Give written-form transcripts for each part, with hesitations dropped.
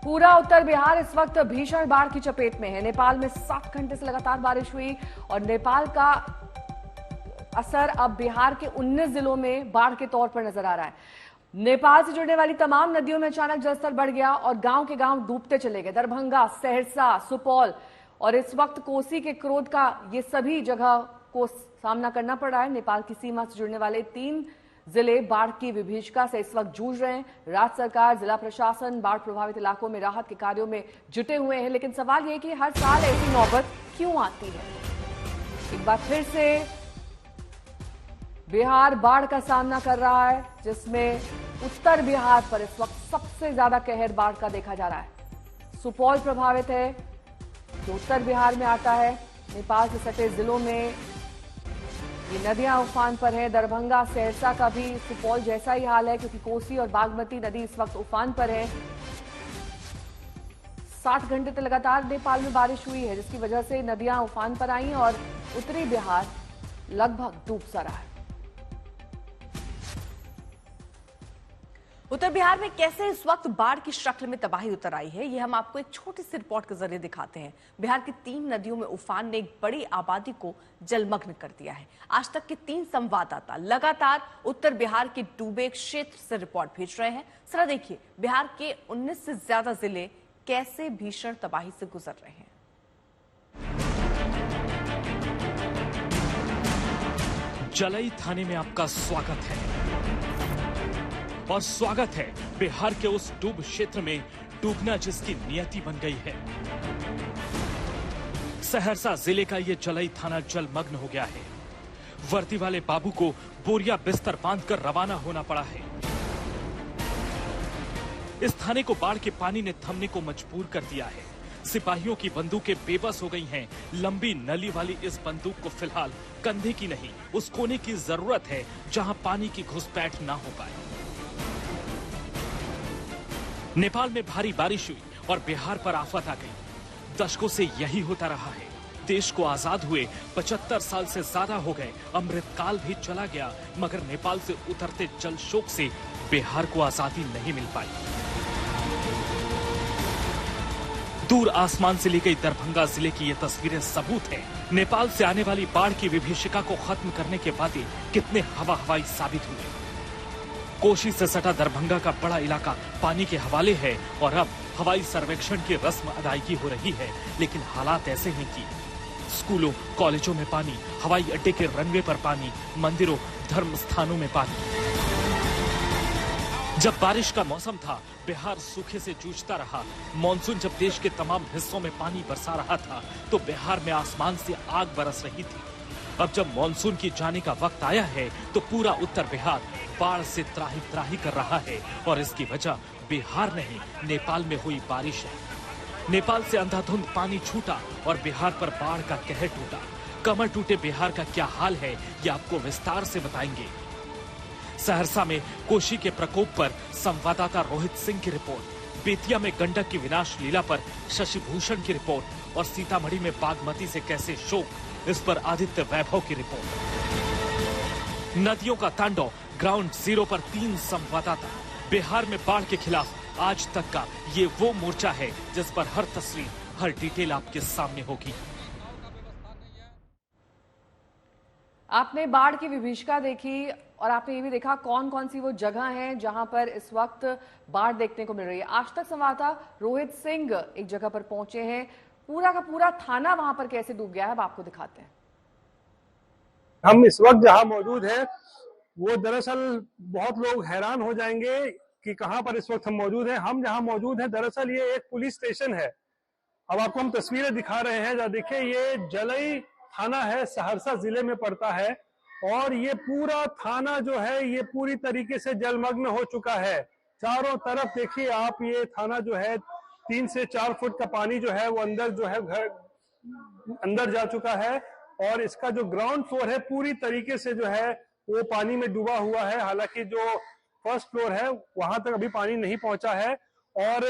पूरा उत्तर बिहार इस वक्त भीषण बाढ़ की चपेट में है। नेपाल में 7 घंटे से लगातार बारिश हुई और नेपाल का असर अब बिहार के 19 जिलों में बाढ़ के तौर पर नजर आ रहा है। नेपाल से जुड़ने वाली तमाम नदियों में अचानक जलस्तर बढ़ गया और गांव के गांव डूबते चले गए। दरभंगा, सहरसा, सुपौल और इस वक्त कोसी के क्रोध का ये सभी जगह को सामना करना पड़ रहा है। नेपाल की सीमा से जुड़ने वाले 3 जिले बाढ़ की विभीषिका से इस वक्त जूझ रहे हैं। राज्य सरकार, जिला प्रशासन बाढ़ प्रभावित इलाकों में राहत के कार्यों में जुटे हुए हैं, लेकिन सवाल यह कि हर साल ऐसी नौबत क्यों आती है। एक बार फिर से बिहार बाढ़ का सामना कर रहा है, जिसमें उत्तर बिहार पर इस वक्त सबसे ज्यादा कहर बाढ़ का देखा जा रहा है। सुपौल प्रभावित है, जो उत्तर बिहार में आता है। नेपाल से सटे जिलों में ये नदियां उफान पर है। दरभंगा, सहरसा का भी सुपौल जैसा ही हाल है, क्योंकि कोसी और बागमती नदी इस वक्त उफान पर है। 60 घंटे तक लगातार नेपाल में बारिश हुई है, जिसकी वजह से नदियां उफान पर आई और उत्तरी बिहार लगभग डूब सा रहा है। उत्तर बिहार में कैसे इस वक्त बाढ़ की शक्ल में तबाही उतर आई है, ये हम आपको एक छोटी सी रिपोर्ट के जरिए दिखाते हैं। बिहार की 3 नदियों में उफान ने एक बड़ी आबादी को जलमग्न कर दिया है। आज तक के 3 संवाददाता लगातार उत्तर बिहार के डूबे क्षेत्र से रिपोर्ट भेज रहे हैं। जरा देखिए बिहार के 19 से ज्यादा जिले कैसे भीषण तबाही से गुजर रहे हैं। जलई थाने में आपका स्वागत है और स्वागत है बिहार के उस डूब क्षेत्र में डूबना जिसकी नियति बन गई है। सहरसा जिले का ये जलई थाना जलमग्न हो गया है। वर्दी वाले बाबू को बोरिया बिस्तर बांधकर रवाना होना पड़ा है। इस थाने को बाढ़ के पानी ने थमने को मजबूर कर दिया है। सिपाहियों की बंदूकें बेबस हो गई हैं। लंबी नली वाली इस बंदूक को फिलहाल कंधे की नहीं, उस कोने की जरूरत है जहां पानी की घुसपैठ ना हो पाए। नेपाल में भारी बारिश हुई और बिहार पर आफत आ गई। दशकों से यही होता रहा है। देश को आजाद हुए 75 साल से ज्यादा हो गए, अमृतकाल भी चला गया, मगर नेपाल से उतरते जल शोक से बिहार को आजादी नहीं मिल पाई। दूर आसमान से ली गई दरभंगा जिले की ये तस्वीरें सबूत हैं। नेपाल से आने वाली बाढ़ की विभीषिका को खत्म करने के वादे कितने हवाई साबित हुए। कोशी से सटा दरभंगा का बड़ा इलाका पानी के हवाले है और अब हवाई सर्वेक्षण की रस्म अदायगी हो रही है, लेकिन हालात ऐसे हैं कि स्कूलों, कॉलेजों में पानी, हवाई अड्डे के रनवे पर पानी, मंदिरों, धर्म स्थानों में पानी। जब बारिश का मौसम था, बिहार सूखे से जूझता रहा। मॉनसून जब देश के तमाम हिस्सों में पानी बरसा रहा था, तो बिहार में आसमान से आग बरस रही थी। अब जब मॉनसून की जाने का वक्त आया है, तो पूरा उत्तर बिहार बाढ़ से त्राही त्राही कर रहा है और इसकी वजह बिहार नहीं, नेपाल में हुई बारिश है। नेपाल से अंधाधुंध पानी छूटा और बिहार पर बाढ़ का कहर टूटा। कमर टूटे बिहार का क्या हाल है, ये आपको विस्तार से बताएंगे। सहरसा में कोशी के प्रकोप पर संवाददाता रोहित सिंह की रिपोर्ट, बेतिया में गंडक की विनाश लीला पर शशि भूषण की रिपोर्ट और सीतामढ़ी में बागमती से कैसे शोक, इस पर आदित्य वैभव की रिपोर्ट। नदियों का तांडव, ग्राउंड जीरो पर 3 संवाददाता। बिहार में बाढ़ के खिलाफ आज तक का ये वो मोर्चा है जिस पर हर तस्वीर, हर डिटेल आपके सामने होगी। आपने बाढ़ की विभीषिका देखी और आपने ये भी देखा कौन कौन सी वो जगह हैं जहां पर इस वक्त बाढ़ देखने को मिल रही है। आज तक संवाददाता रोहित सिंह एक जगह पर पहुंचे हैं। पूरा का पूरा थाना वहां पर कैसे डूब गया है, अब आपको दिखाते हैं। हम इस वक्त जहां मौजूद हैं, वो दरअसल बहुत लोग हैरान हो जाएंगे कि कहां पर इस वक्त हम मौजूद हैं। हम जहां मौजूद हैं, दरअसल ये एक पुलिस स्टेशन है। अब आपको हम तस्वीरें दिखा रहे हैं। जरा देखिए, ये जलई थाना है, सहरसा जिले में पड़ता है और ये पूरा थाना जो है ये पूरी तरीके से जलमग्न हो चुका है। चारों तरफ देखिए आप, ये थाना जो है 3 से 4 फुट का पानी जो है वो अंदर जो है घर अंदर जा चुका है और इसका जो ग्राउंड फ्लोर है पूरी तरीके से जो है वो पानी में डूबा हुआ है। हालांकि जो फर्स्ट फ्लोर है वहां तक अभी पानी नहीं पहुंचा है और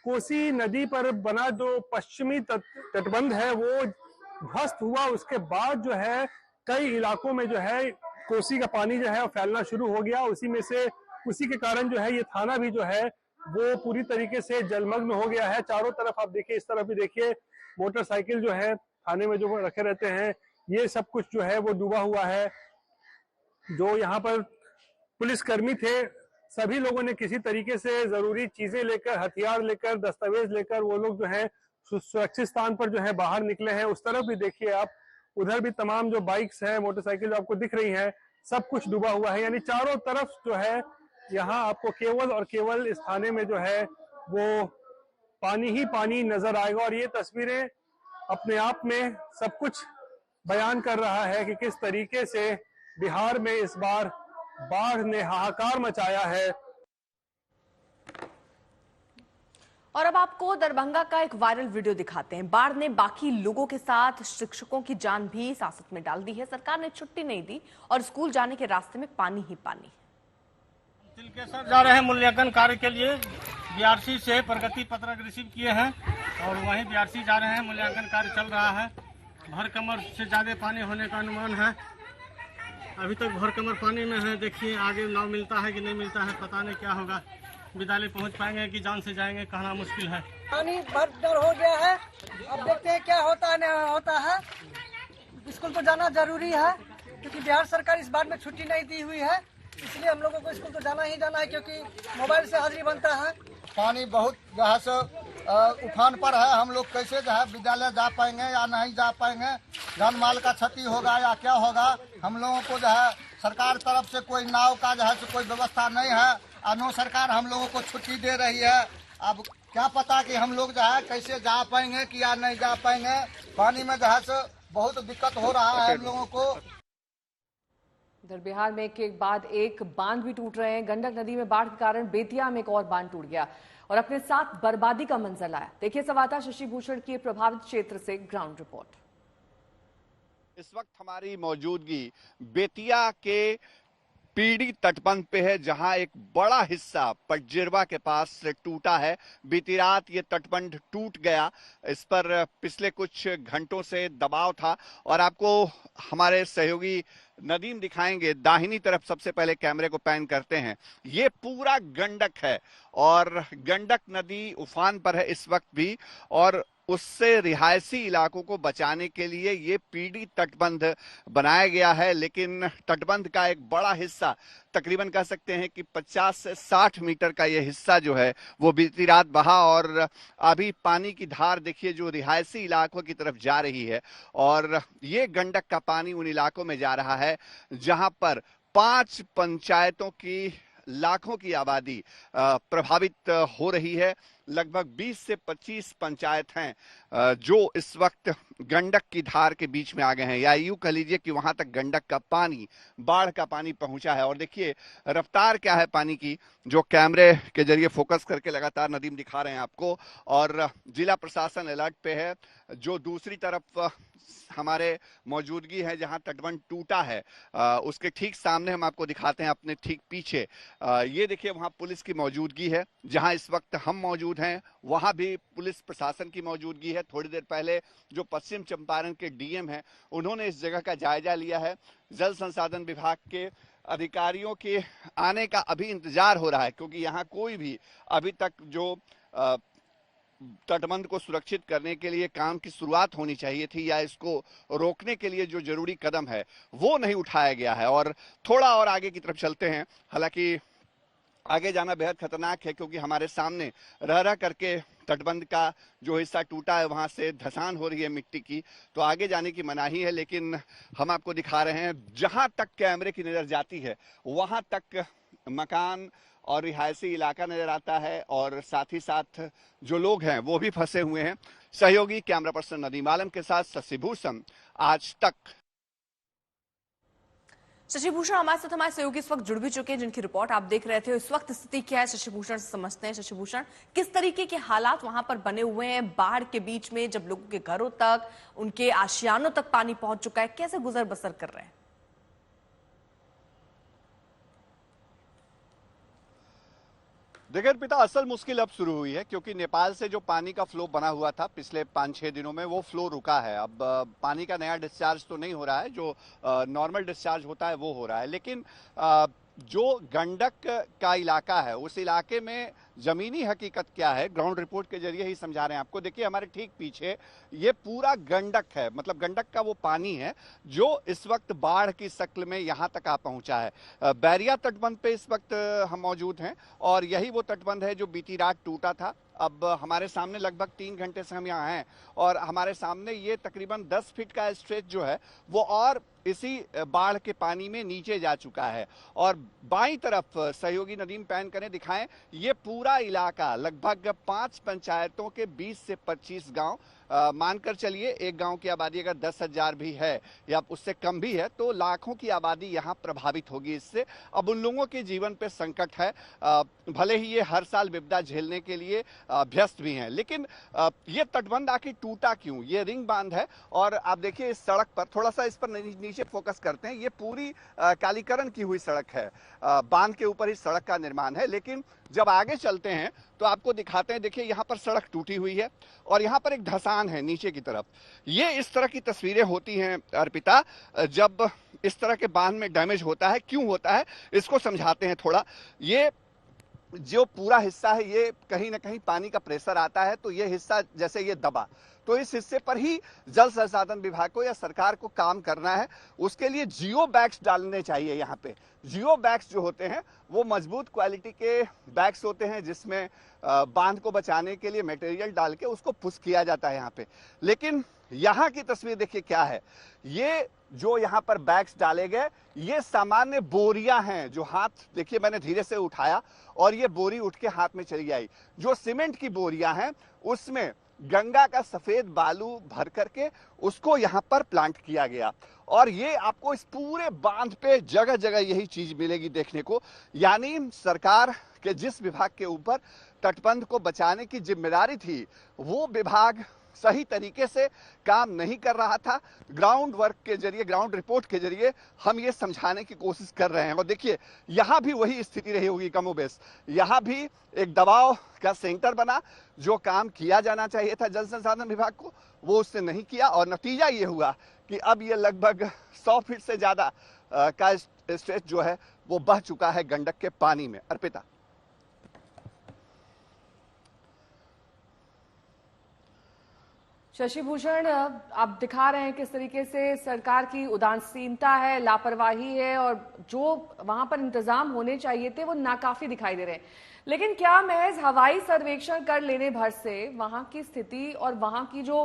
कोसी नदी पर बना जो पश्चिमी तटबंध है वो ध्वस्त हुआ। उसके बाद जो है कई इलाकों में जो है कोसी का पानी जो है फैलना शुरू हो गया। उसी के कारण जो है ये थाना भी जो है वो पूरी तरीके से जलमग्न हो गया है। चारों तरफ आप देखिए, इस तरफ भी देखिए, मोटरसाइकिल जो है थाने में जो रखे रहते हैं, ये सब कुछ जो है वो डूबा हुआ है। जो यहाँ पर पुलिसकर्मी थे, सभी लोगों ने किसी तरीके से जरूरी चीजें लेकर, हथियार लेकर, दस्तावेज लेकर वो लोग जो है सुरक्षित स्थान पर जो है बाहर निकले हैं। उस तरफ भी देखिए आप, उधर भी तमाम जो बाइक्स हैं, मोटरसाइकिल जो आपको दिख रही हैं, सब कुछ डूबा हुआ है। यानी चारों तरफ जो है यहाँ आपको केवल और केवल इस थाने में जो है वो पानी ही पानी नजर आएगा। और ये तस्वीरें अपने आप में सब कुछ बयान कर रहा है कि किस तरीके से बिहार में इस बार बाढ़ ने हाहाकार मचाया है। और अब आपको दरभंगा का एक वायरल वीडियो दिखाते हैं। बाढ़ ने बाकी लोगों के साथ शिक्षकों की जान भी सासत में डाल दी है। सरकार ने छुट्टी नहीं दी और स्कूल जाने के रास्ते में पानी ही पानी। तिलकेश्वर जा रहे हैं मूल्यांकन कार्य के लिए। बीआरसी से प्रगति पत्रक रिसीव किए हैं और वहीं बीआरसी जा रहे हैं। मूल्यांकन कार्य चल रहा है। भर कमर से ज्यादा पानी होने का अनुमान है। अभी तक भर कमर पानी में है। देखिए आगे नाव मिलता है कि नहीं मिलता है, पता नहीं क्या होगा। विद्यालय पहुंच पाएंगे कि जान से जाएंगे, कहना मुश्किल है। पानी भर डर हो गया है। अब देखते हैं क्या होता है नहीं होता है। स्कूल तो जाना जरूरी है क्योंकि बिहार सरकार इस बार में छुट्टी नहीं दी हुई है, इसलिए हम लोगों को स्कूल तो जाना ही जाना है क्योंकि मोबाइल से हाजिरी बनता है। पानी बहुत जो है सो उफान पर है। हम लोग कैसे जो है विद्यालय जा पाएंगे या नहीं जा पाएंगे, जान माल का क्षति होगा या क्या होगा। हम लोगों को जो है सरकार तरफ से कोई नाव का जो है कोई व्यवस्था नहीं है। अनु सरकार हम लोगों को छुट्टी दे रही है। अब क्या पता कि हम लोग जो है कैसे जा पाएंगे कि या नहीं जा पाएंगे। पानी में जो है सो बहुत दिक्कत हो रहा है हम लोगों को। इधर बिहार में एक के बाद एक बांध भी टूट रहे हैं। गंडक नदी में बाढ़ के कारण बेतिया में एक और बांध टूट गया और अपने साथ बर्बादी का मंजर लाया। देखिए संवाददाता शशि भूषण की प्रभावित क्षेत्र से ग्राउंड रिपोर्ट। इस वक्त हमारी मौजूदगी बेतिया के पीड़ी तटबंध पे है, जहां एक बड़ा हिस्सा पटजिरवा के पास से टूटा है। बीती रात ये तटबंध टूट गया। इस पर पिछले कुछ घंटों से दबाव था और आपको हमारे सहयोगी नदीम दिखाएंगे। दाहिनी तरफ सबसे पहले कैमरे को पैन करते हैं। ये पूरा गंडक है और गंडक नदी उफान पर है इस वक्त भी, और उससे रिहायशी इलाकों को बचाने के लिए ये पीड़ी तटबंध बनाया गया है। लेकिन तटबंध का एक बड़ा हिस्सा, तकरीबन कह सकते हैं कि 50 से 60 मीटर का ये हिस्सा जो है वो बीती रात बहा और अभी पानी की धार देखिए जो रिहायशी इलाकों की तरफ जा रही है। और ये गंडक का पानी उन इलाकों में जा रहा है जहां पर 5 पंचायतों की लाखों की आबादी प्रभावित हो रही है। लगभग 20 से 25 पंचायत हैं जो इस वक्त गंडक की धार के बीच में आ गए हैं, या यूं कह लीजिए कि वहां तक गंडक का पानी, बाढ़ का पानी पहुंचा है। और देखिए रफ्तार क्या है पानी की, जो कैमरे के जरिए फोकस करके लगातार नदीम दिखा रहे हैं आपको। और जिला प्रशासन अलर्ट पे है। जो दूसरी तरफ हमारे मौजूदगी है जहां तटबंध टूटा है, उसके ठीक सामने हम आपको दिखाते हैं, अपने ठीक पीछे ये देखिए वहां पुलिस की मौजूदगी है। जहां इस वक्त हम मौजूद हैं वहां भी पुलिस प्रशासन की मौजूदगी है। थोड़ी देर पहले जो पश्चिम चंपारण के डीएम हैं उन्होंने इस जगह का जायजा लिया है। जल संसाधन विभाग के अधिकारियों के आने का अभी इंतजार हो रहा है, क्योंकि यहाँ कोई भी अभी तक जो तटबंध को सुरक्षित करने के लिए काम की शुरुआत होनी चाहिए थी या इसको रोकने के लिए जो जरूरी कदम है वो नहीं उठाया गया है। और थोड़ा और आगे की तरफ चलते हैं। हालांकि आगे जाना बेहद खतरनाक है क्योंकि हमारे सामने रह रह करके तटबंध का जो हिस्सा टूटा है वहां से धसान हो रही है मिट्टी की, तो आगे जाने की मनाही है। लेकिन हम आपको दिखा रहे हैं जहां तक कैमरे की नजर जाती है वहां तक मकान और रिहायशी इलाका नजर आता है और साथ ही साथ जो लोग हैं वो भी फंसे हुए हैं। सहयोगी कैमरा पर्सन नदीम आलम के साथ शशि भूषण, आज तक। शशि भूषण हमारे साथ, हमारे सहयोगी इस वक्त जुड़ भी चुके हैं जिनकी रिपोर्ट आप देख रहे थे। इस वक्त स्थिति क्या है शशि भूषण से समझते हैं। शशि भूषण, किस तरीके के हालात वहां पर बने हुए हैं बाढ़ के बीच में, जब लोगों के घरों तक, उनके आशियानों तक पानी पहुंच चुका है, कैसे गुजर बसर कर रहे हैं? देखिए पिता, असल मुश्किल अब शुरू हुई है क्योंकि नेपाल से जो पानी का फ्लो बना हुआ था पिछले 5-6 दिनों में वो फ्लो रुका है। अब पानी का नया डिस्चार्ज तो नहीं हो रहा है, जो नॉर्मल डिस्चार्ज होता है वो हो रहा है। लेकिन जो गंडक का इलाका है उस इलाके में जमीनी हकीकत क्या है, ग्राउंड रिपोर्ट के जरिए ही समझा रहे हैं आपको। देखिए हमारे ठीक पीछे ये पूरा गंडक है, मतलब गंडक का वो पानी है जो इस वक्त बाढ़ की शक्ल में यहाँ तक आ पहुंचा है। बैरिया तटबंध पे इस वक्त हम मौजूद हैं और यही वो तटबंध है जो बीती रात टूटा था। अब हमारे सामने लगभग 3 घंटे से हम यहाँ हैं और हमारे सामने ये तकरीबन 10 फीट का स्ट्रेच जो है वो और इसी बाढ़ के पानी में नीचे जा चुका है। और बाईं तरफ सहयोगी नदीम पैन करें, दिखाएं, ये पूरा इलाका लगभग 5 पंचायतों के 20 से 25 गांव, मानकर चलिए एक गांव की आबादी अगर 10,000 भी है या उससे कम भी है तो लाखों की आबादी यहां प्रभावित होगी इससे। अब उन लोगों के जीवन पे संकट है, भले ही ये हर साल विपदा झेलने के लिए अभ्यस्त भी हैं, लेकिन ये तटबंध आखिर टूटा क्यों? ये रिंग बांध है और आप देखिए इस सड़क पर, थोड़ा सा इस पर नीचे फोकस करते हैं, ये पूरी कालीकरण की हुई सड़क है, बांध के ऊपर ही सड़क का निर्माण है। लेकिन जब आगे चलते हैं तो आपको दिखाते हैं, देखिए यहाँ पर सड़क टूटी हुई है और यहाँ पर एक धंसान है नीचे की तरफ। ये इस तरह की तस्वीरें होती हैं अर्पिता जब इस तरह के बांध में डैमेज होता है। क्यों होता है इसको समझाते हैं थोड़ा। ये जो पूरा हिस्सा है ये कहीं ना कहीं पानी का प्रेशर आता है तो ये हिस्सा जैसे ये दबा, तो इस हिस्से पर ही जल संसाधन विभाग को या सरकार को काम करना है। उसके लिए जियो बैग्स डालने चाहिए। यहाँ पे जियो बैग्स जो होते हैं वो मजबूत क्वालिटी के बैग्स होते हैं जिसमें बांध को बचाने के लिए मटेरियल डाल के उसको पुश किया जाता है यहाँ पे। लेकिन यहाँ की तस्वीर देखिए क्या है, ये जो यहाँ पर बैग्स डाले गए ये सामान्य बोरियां हैं जो हाथ, देखिए मैंने धीरे से उठाया और ये बोरी उठ के हाथ में चली आई। जो सीमेंट की बोरियां हैं उसमें गंगा का सफेद बालू भर करके उसको यहाँ पर प्लांट किया गया और ये आपको इस पूरे बांध पे जगह जगह यही चीज मिलेगी देखने को। यानी सरकार के जिस विभाग के ऊपर तटबंध को बचाने की जिम्मेदारी थी वो विभाग सही तरीके से काम नहीं कर रहा था। ग्राउंड वर्क के जरिए, ग्राउंड रिपोर्ट के जरिए हम ये समझाने की कोशिश कर रहे हैं और देखिए यहाँ भी वही स्थिति रही होगी कमोबेश। यहाँ भी एक दबाव का सेंटर बना, जो काम किया जाना चाहिए था जल संसाधन विभाग को वो उसने नहीं किया और नतीजा ये हुआ कि अब ये लगभग 100 फीट से ज्यादा का स्ट्रेच जो है वो बह चुका है गंडक के पानी में। अर्पिता, शशि भूषण, आप दिखा रहे हैं किस तरीके से सरकार की उदासीनता है, लापरवाही है और जो वहां पर इंतजाम होने चाहिए थे वो नाकाफी दिखाई दे रहे हैं। लेकिन क्या महज हवाई सर्वेक्षण कर लेने भर से वहां की स्थिति और वहां की जो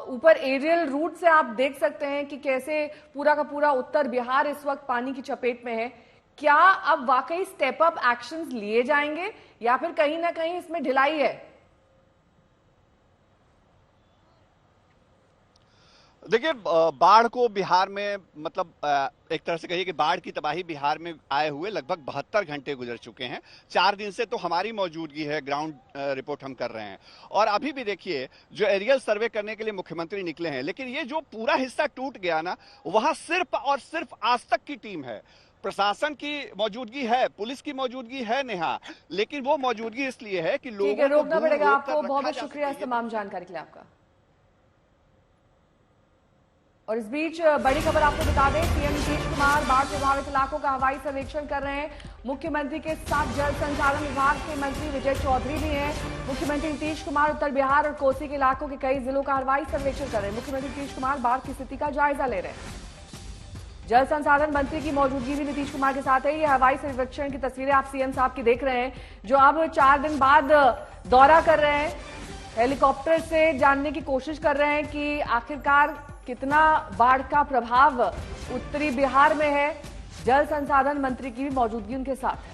ऊपर एरियल रूट से आप देख सकते हैं कि कैसे पूरा का पूरा उत्तर बिहार इस वक्त पानी की चपेट में है, क्या अब वाकई स्टेप अप एक्शंस लिए जाएंगे या फिर कहीं ना कहीं इसमें ढिलाई है? देखिए बाढ़ को बिहार में, मतलब एक तरह से कहिए कि बाढ़ की तबाही बिहार में आए हुए लगभग 72 घंटे गुजर चुके हैं। 4 दिन से तो हमारी मौजूदगी है, ग्राउंड रिपोर्ट हम कर रहे हैं और अभी भी देखिए जो एरियल सर्वे करने के लिए मुख्यमंत्री निकले हैं, लेकिन ये जो पूरा हिस्सा टूट गया ना, वहां सिर्फ और सिर्फ आज तक की टीम है। प्रशासन की मौजूदगी है, पुलिस की मौजूदगी है नेहा, लेकिन वो मौजूदगी इसलिए है कि लोगों को रोकना पड़ेगा। आपको बहुत बहुत शुक्रिया इस तमाम जानकारी के लिए आपका। और इस बीच बड़ी खबर आपको बता दें, सीएम नीतीश कुमार बाढ़ प्रभावित इलाकों का हवाई सर्वेक्षण कर रहे हैं। मुख्यमंत्री के साथ जल संसाधन विभाग के मंत्री विजय चौधरी भी हैं। मुख्यमंत्री नीतीश कुमार उत्तर बिहार और कोसी के इलाकों के कई जिलों का हवाई सर्वेक्षण कर रहे हैं। मुख्यमंत्री नीतीश कुमार बाढ़ की स्थिति का जायजा ले रहे हैं। जल संसाधन मंत्री की मौजूदगी भी नीतीश कुमार के साथ है। ये हवाई सर्वेक्षण की तस्वीरें आप सीएम साहब की देख रहे हैं, जो अब 4 दिन बाद दौरा कर रहे हैं। हेलीकॉप्टर से जानने की कोशिश कर रहे हैं कि आखिरकार कितना बाढ़ का प्रभाव उत्तरी बिहार में है। जल संसाधन मंत्री की भी मौजूदगी उनके साथ है।